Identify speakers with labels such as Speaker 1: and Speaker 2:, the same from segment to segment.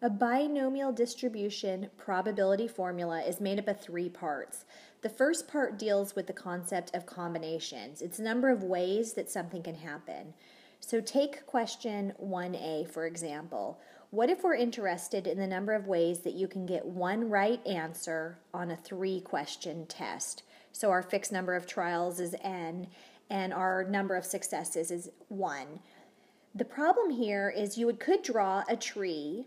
Speaker 1: A binomial distribution probability formula is made up of 3 parts. The first part deals with the concept of combinations. It's the number of ways that something can happen. So take question 1A, for example. What if we're interested in the number of ways that you can get one right answer on a 3-question test? So our fixed number of trials is n, and our number of successes is 1. The problem here is you could draw a tree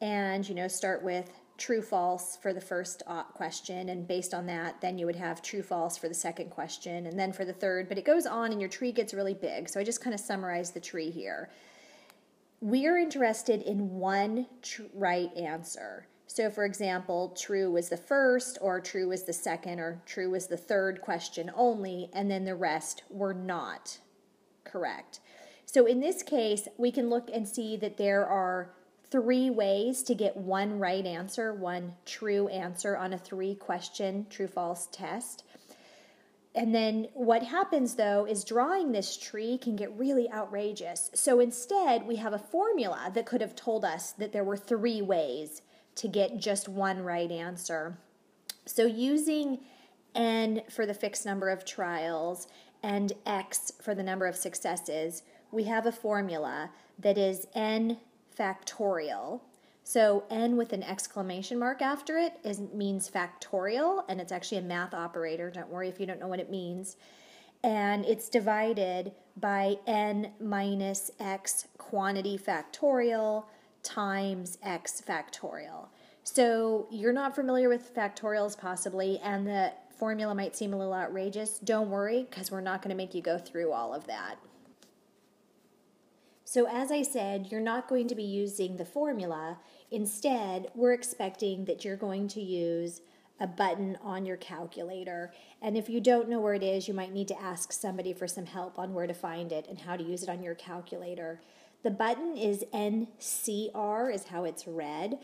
Speaker 1: and, start with true, false for the first question, and based on that, then you would have true, false for the second question, and then for the third, but it goes on and your tree gets really big. So I just kind of summarized the tree here. We are interested in one right answer. So for example, true was the first, or true was the second, or true was the third question only, and then the rest were not correct. So in this case, we can look and see that there are 3 ways to get one right answer, one true answer on a 3-question true-false test. And then what happens, though, is drawing this tree can get really outrageous. So instead, we have a formula that could have told us that there were 3 ways to get just one right answer. So using n for the fixed number of trials and x for the number of successes, we have a formula that is n factorial. So n with an exclamation mark after it means factorial, and it's actually a math operator. Don't worry if you don't know what it means. And it's divided by n minus x quantity factorial times x factorial. So you're not familiar with factorials possibly, and the formula might seem a little outrageous. Don't worry, because we're not going to make you go through all of that. So as I said, you're not going to be using the formula. Instead, we're expecting that you're going to use a button on your calculator. And if you don't know where it is, you might need to ask somebody for some help on where to find it and how to use it on your calculator. The button is NCR is how it's read.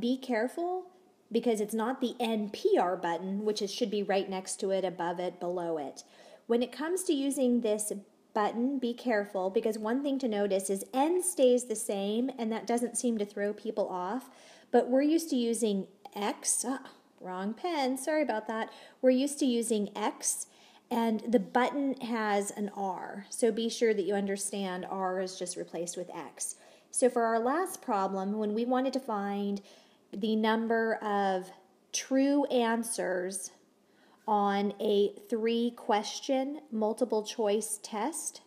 Speaker 1: Be careful because it's not the NPR button, which should be right next to it, above it, below it. When it comes to using this button, be careful, because one thing to notice is n stays the same, and that doesn't seem to throw people off, but we're used to using x, wrong pen, sorry about that, we're used to using x, and the button has an R, so be sure that you understand R is just replaced with x. So for our last problem, when we wanted to find the number of true answers on a 3-question multiple choice test,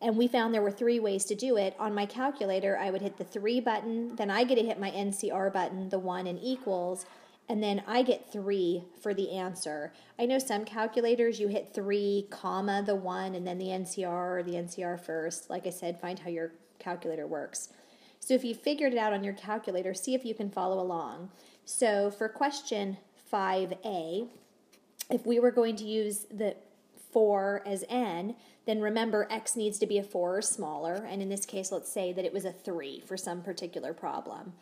Speaker 1: and we found there were 3 ways to do it. On my calculator, I would hit the 3 button, then I get to hit my NCR button, the 1 and equals, and then I get 3 for the answer. I know some calculators you hit 3, comma, the 1, and then the NCR or the NCR first. Like I said, find how your calculator works. So if you figured it out on your calculator, see if you can follow along. So for question 5A, if we were going to use the 4 as n, then remember x needs to be a 4 or smaller, and in this case, let's say that it was a 3 for some particular problem.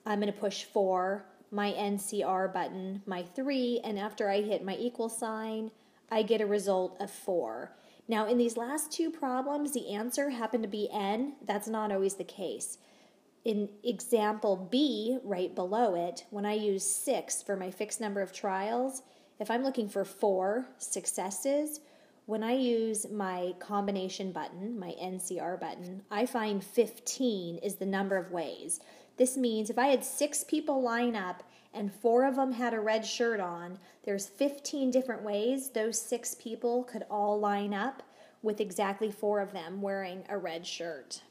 Speaker 1: I'm going to push 4, my NCR button, my 3, and after I hit my equal sign, I get a result of 4. Now, in these last 2 problems, the answer happened to be n. That's not always the case. In example B, right below it, when I use 6 for my fixed number of trials, if I'm looking for 4 successes, when I use my combination button, my NCR button, I find 15 is the number of ways. This means if I had 6 people line up and 4 of them had a red shirt on, there's 15 different ways those 6 people could all line up with exactly 4 of them wearing a red shirt.